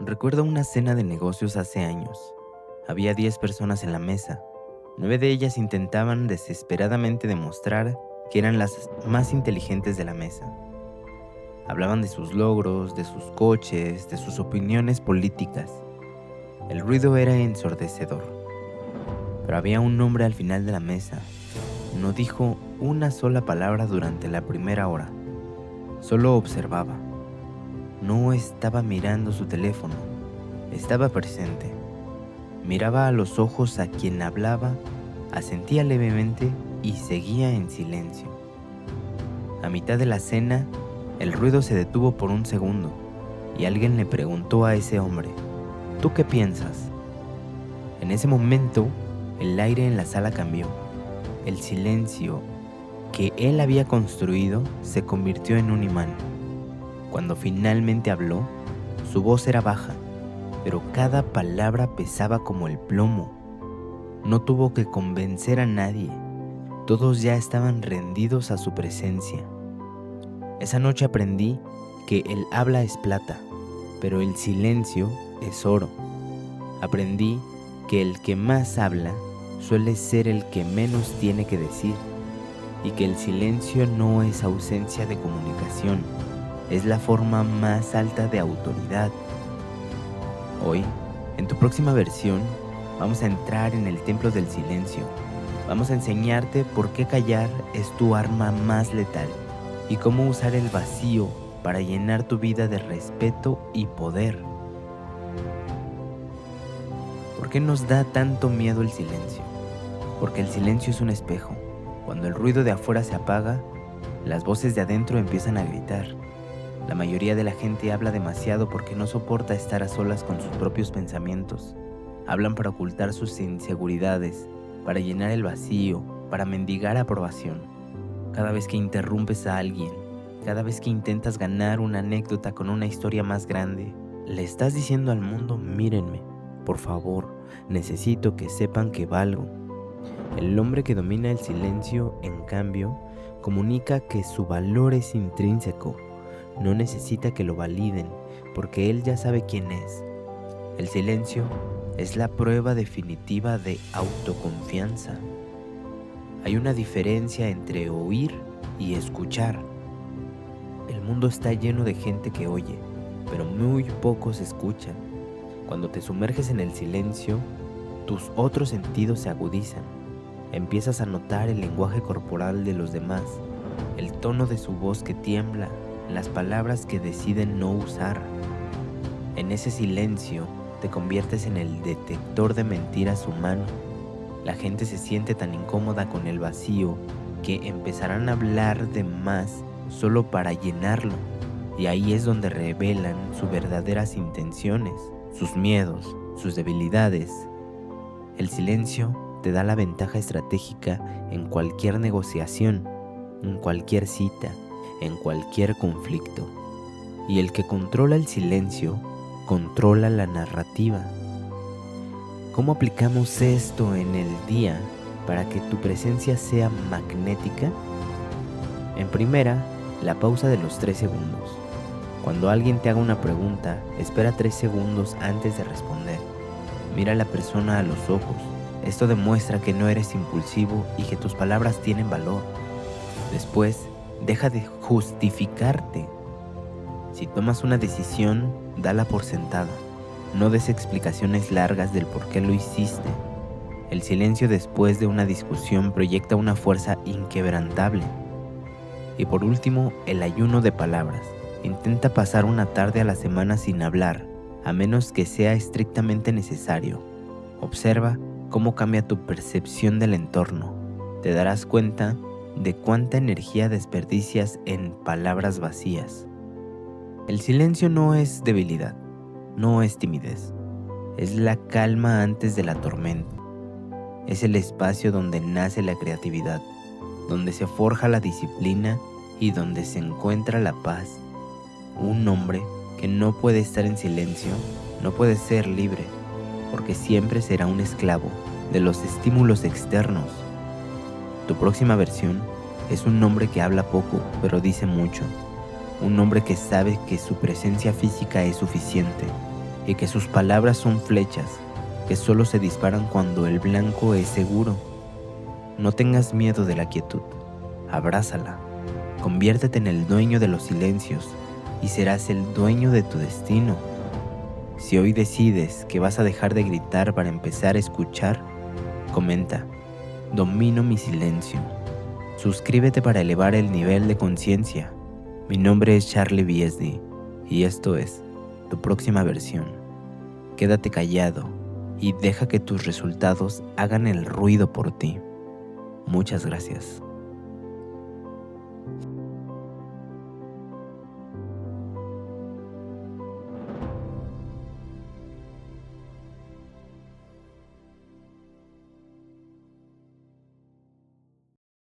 Recuerdo una cena de negocios hace años. Había 10 personas en la mesa. 9 de ellas intentaban desesperadamente demostrar que eran las más inteligentes de la mesa. Hablaban de sus logros, de sus coches, de sus opiniones políticas. El ruido era ensordecedor. Pero había un hombre al final de la mesa. No dijo una sola palabra durante la primera hora. Solo observaba. No estaba mirando su teléfono. Estaba presente. Miraba a los ojos a quien hablaba, asentía levemente y seguía en silencio. A mitad de la cena, el ruido se detuvo por un segundo y alguien le preguntó a ese hombre: ¿tú qué piensas? En ese momento, el aire en la sala cambió. El silencio que él había construido se convirtió en un imán. Cuando finalmente habló, su voz era baja, pero cada palabra pesaba como el plomo. No tuvo que convencer a nadie. Todos ya estaban rendidos a su presencia. Esa noche aprendí que el habla es plata, pero el silencio es oro. Aprendí que el que más habla suele ser el que menos tiene que decir, y que el silencio no es ausencia de comunicación, es la forma más alta de autoridad. Hoy, en tu próxima versión, vamos a entrar en el templo del silencio. Vamos a enseñarte por qué callar es tu arma más letal y cómo usar el vacío para llenar tu vida de respeto y poder. ¿Por qué nos da tanto miedo el silencio? Porque el silencio es un espejo. Cuando el ruido de afuera se apaga, las voces de adentro empiezan a gritar. La mayoría de la gente habla demasiado porque no soporta estar a solas con sus propios pensamientos. Hablan para ocultar sus inseguridades, para llenar el vacío, para mendigar aprobación. Cada vez que interrumpes a alguien, cada vez que intentas ganar una anécdota con una historia más grande, le estás diciendo al mundo: mírenme, por favor, necesito que sepan que valgo. El hombre que domina el silencio, en cambio, comunica que su valor es intrínseco. No necesita que lo validen, porque él ya sabe quién es. El silencio es la prueba definitiva de autoconfianza. Hay una diferencia entre oír y escuchar. El mundo está lleno de gente que oye, pero muy pocos escuchan. Cuando te sumerges en el silencio, tus otros sentidos se agudizan. Empiezas a notar el lenguaje corporal de los demás, el tono de su voz que tiembla, las palabras que deciden no usar. En ese silencio te conviertes en el detector de mentiras humano. La gente se siente tan incómoda con el vacío que empezarán a hablar de más solo para llenarlo. Y ahí es donde revelan sus verdaderas intenciones, sus miedos, sus debilidades. El silencio te da la ventaja estratégica en cualquier negociación, en cualquier cita, en cualquier conflicto. Y el que controla el silencio, controla la narrativa. ¿Cómo aplicamos esto en el día para que tu presencia sea magnética? En primera, la pausa de los 3 segundos. Cuando alguien te haga una pregunta, espera 3 segundos antes de responder. Mira a la persona a los ojos. Esto demuestra que no eres impulsivo y que tus palabras tienen valor. Después, deja de justificarte. Si tomas una decisión, dala por sentada. No des explicaciones largas del por qué lo hiciste. El silencio después de una discusión proyecta una fuerza inquebrantable. Y por último, el ayuno de palabras. Intenta pasar una tarde a la semana sin hablar, a menos que sea estrictamente necesario. Observa cómo cambia tu percepción del entorno. Te darás cuenta de cuánta energía desperdicias en palabras vacías. El silencio no es debilidad, no es timidez. Es la calma antes de la tormenta. Es el espacio donde nace la creatividad, donde se forja la disciplina y donde se encuentra la paz. Un hombre que no puede estar en silencio no puede ser libre, porque siempre será un esclavo de los estímulos externos. Tu próxima versión es un hombre que habla poco, pero dice mucho. Un hombre que sabe que su presencia física es suficiente. y que sus palabras son flechas que solo se disparan cuando el blanco es seguro. No tengas miedo de la quietud, abrázala, conviértete en el dueño de los silencios y serás el dueño de tu destino. Si hoy decides que vas a dejar de gritar para empezar a escuchar, comenta: domino mi silencio. Suscríbete para elevar el nivel de conciencia. Mi nombre es Charlie BSD y esto es Tu Próxima Versión. Quédate callado y deja que tus resultados hagan el ruido por ti. Muchas gracias.